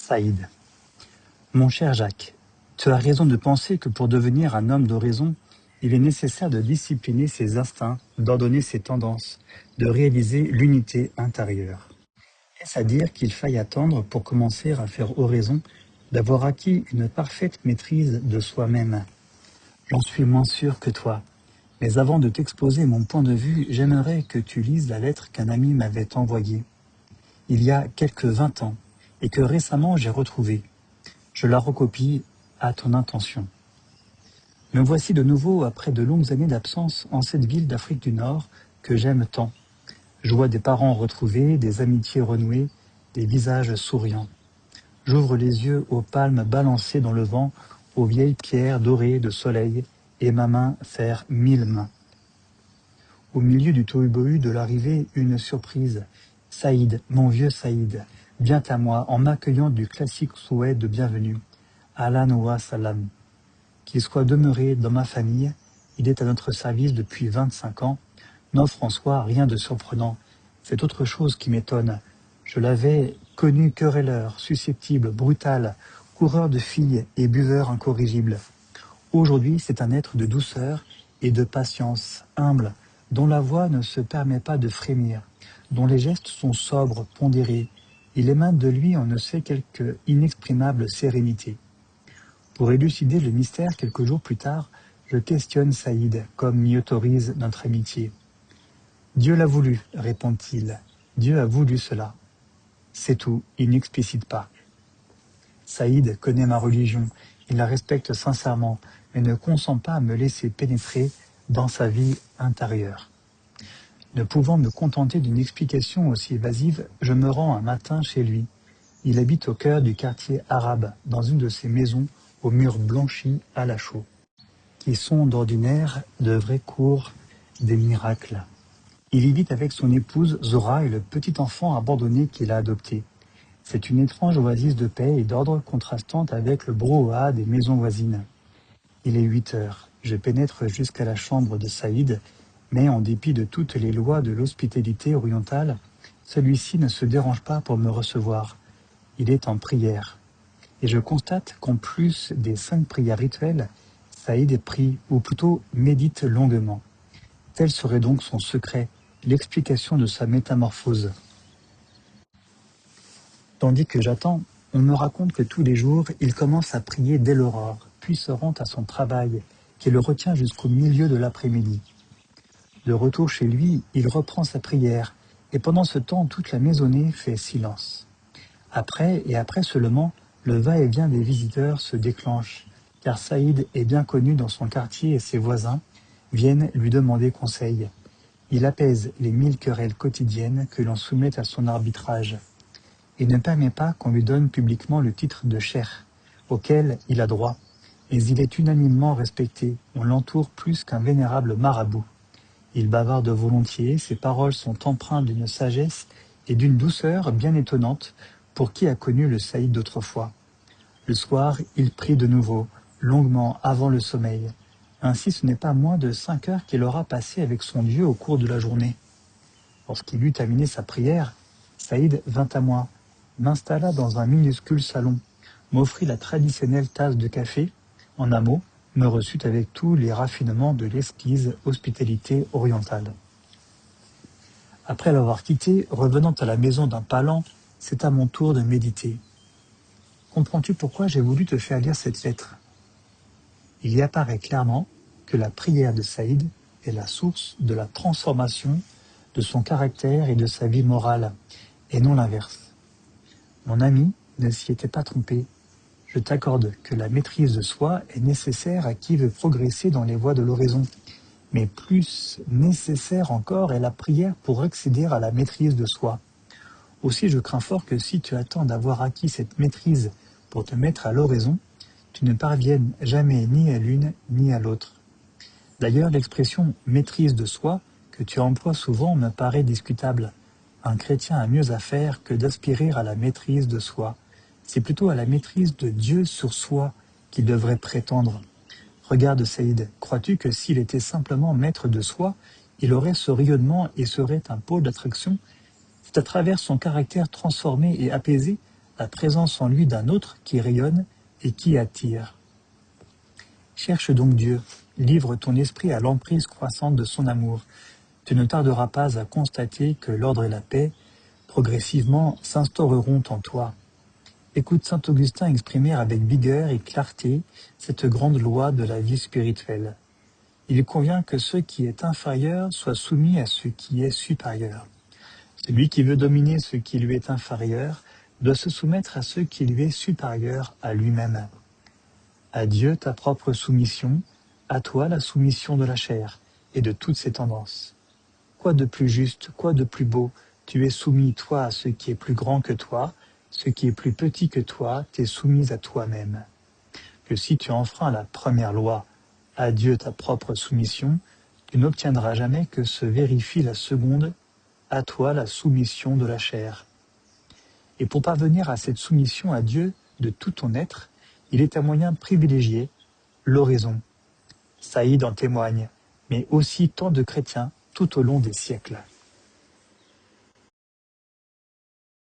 Saïd. Mon cher Jacques, tu as raison de penser que pour devenir un homme d'oraison, il est nécessaire de discipliner ses instincts, d'ordonner ses tendances, de réaliser l'unité intérieure. Est-ce à dire qu'il faille attendre, pour commencer à faire oraison, d'avoir acquis une parfaite maîtrise de soi-même? J'en suis moins sûr que toi. Mais avant de t'exposer mon point de vue, j'aimerais que tu lises la lettre qu'un ami m'avait envoyée, il y a quelques 20 ans, et que récemment j'ai retrouvée. Je la recopie à ton intention. Me voici de nouveau après de longues années d'absence en cette ville d'Afrique du Nord que j'aime tant. Je vois des parents retrouvés, des amitiés renouées, des visages souriants. J'ouvre les yeux aux palmes balancées dans le vent, aux vieilles pierres dorées de soleil, et ma main faire 1000 mains. Au milieu du tohu-bohu de l'arrivée, une surprise. Saïd, mon vieux Saïd, vient à moi en m'accueillant du classique souhait de bienvenue. Ahlan wa salam. Qu'il soit demeuré dans ma famille, il est à notre service depuis 25 ans, n'offre en soi rien de surprenant. C'est autre chose qui m'étonne. Je l'avais connu querelleur, susceptible, brutal, coureur de filles et buveur incorrigible. Aujourd'hui, c'est un être de douceur et de patience, humble, dont la voix ne se permet pas de frémir, dont les gestes sont sobres, pondérés. Il émane de lui on ne sait quelque inexprimable sérénité. Pour élucider le mystère quelques jours plus tard, je questionne Saïd, comme m'y autorise notre amitié. « Dieu l'a voulu, répond-il. Dieu a voulu cela. C'est tout, il n'explicite pas. » Saïd connaît ma religion, il la respecte sincèrement, mais ne consent pas à me laisser pénétrer dans sa vie intérieure. Ne pouvant me contenter d'une explication aussi évasive, je me rends un matin chez lui. Il habite au cœur du quartier arabe, dans une de ces maisons aux murs blanchis à la chaux, qui sont d'ordinaire de vraies cours des miracles. Il y vit avec son épouse Zora et le petit enfant abandonné qu'il a adopté. C'est une étrange oasis de paix et d'ordre contrastant avec le brouhaha des maisons voisines. Il est 8 heures. Je pénètre jusqu'à la chambre de Saïd, mais en dépit de toutes les lois de l'hospitalité orientale, celui-ci ne se dérange pas pour me recevoir. Il est en prière. Et je constate qu'en plus des 5 prières rituelles, Saïd prie, ou plutôt médite longuement. Tel serait donc son secret, l'explication de sa métamorphose. Tandis que j'attends, on me raconte que tous les jours, il commence à prier dès l'aurore, puis se rend à son travail, qui le retient jusqu'au milieu de l'après-midi. De retour chez lui, il reprend sa prière, et pendant ce temps, toute la maisonnée fait silence. Après seulement, le va-et-vient des visiteurs se déclenche, car Saïd est bien connu dans son quartier et ses voisins viennent lui demander conseil. Il apaise les 1000 querelles quotidiennes que l'on soumet à son arbitrage. Il ne permet pas qu'on lui donne publiquement le titre de cheikh, auquel il a droit, mais il est unanimement respecté, on l'entoure plus qu'un vénérable marabout. Il bavarde volontiers, ses paroles sont empreintes d'une sagesse et d'une douceur bien étonnante pour qui a connu le Saïd d'autrefois. Le soir, il prie de nouveau, longuement avant le sommeil. Ainsi, ce n'est pas moins de 5 heures qu'il aura passé avec son Dieu au cours de la journée. Lorsqu'il eut terminé sa prière, Saïd vint à moi, m'installa dans un minuscule salon, m'offrit la traditionnelle tasse de café, en un mot, me reçut avec tous les raffinements de l'exquise hospitalité orientale. Après l'avoir quitté, revenant à la maison d'un palan, c'est à mon tour de méditer. Comprends-tu pourquoi j'ai voulu te faire lire cette lettre? Il y apparaît clairement que la prière de Saïd est la source de la transformation de son caractère et de sa vie morale, et non l'inverse. Mon ami ne s'y était pas trompé. Je t'accorde que la maîtrise de soi est nécessaire à qui veut progresser dans les voies de l'oraison. Mais plus nécessaire encore est la prière pour accéder à la maîtrise de soi. Aussi je crains fort que si tu attends d'avoir acquis cette maîtrise pour te mettre à l'oraison, tu ne parviennes jamais ni à l'une ni à l'autre. D'ailleurs, l'expression « maîtrise de soi » que tu emploies souvent me paraît discutable. Un chrétien a mieux à faire que d'aspirer à la maîtrise de soi. C'est plutôt à la maîtrise de Dieu sur soi qu'il devrait prétendre. Regarde Saïd, crois-tu que s'il était simplement maître de soi, il aurait ce rayonnement et serait un pôle d'attraction? C'est à travers son caractère transformé et apaisé, la présence en lui d'un autre qui rayonne et qui attire. Cherche donc Dieu, livre ton esprit à l'emprise croissante de son amour. Tu ne tarderas pas à constater que l'ordre et la paix, progressivement, s'instaureront en toi. Écoute saint Augustin exprimer avec vigueur et clarté cette grande loi de la vie spirituelle. Il convient que ce qui est inférieur soit soumis à ce qui est supérieur. Celui qui veut dominer ce qui lui est inférieur doit se soumettre à ce qui lui est supérieur à lui-même. À Dieu ta propre soumission, à toi la soumission de la chair et de toutes ses tendances. Quoi de plus juste, quoi de plus beau, tu es soumis toi à ce qui est plus grand que toi, ce qui est plus petit que toi, t'es soumis à toi-même. Que si tu enfreins la première loi, à Dieu ta propre soumission, tu n'obtiendras jamais que se vérifie la seconde, à toi la soumission de la chair. Et pour parvenir à cette soumission à Dieu de tout ton être, il est un moyen privilégié, l'oraison. Saïd en témoigne, mais aussi tant de chrétiens tout au long des siècles.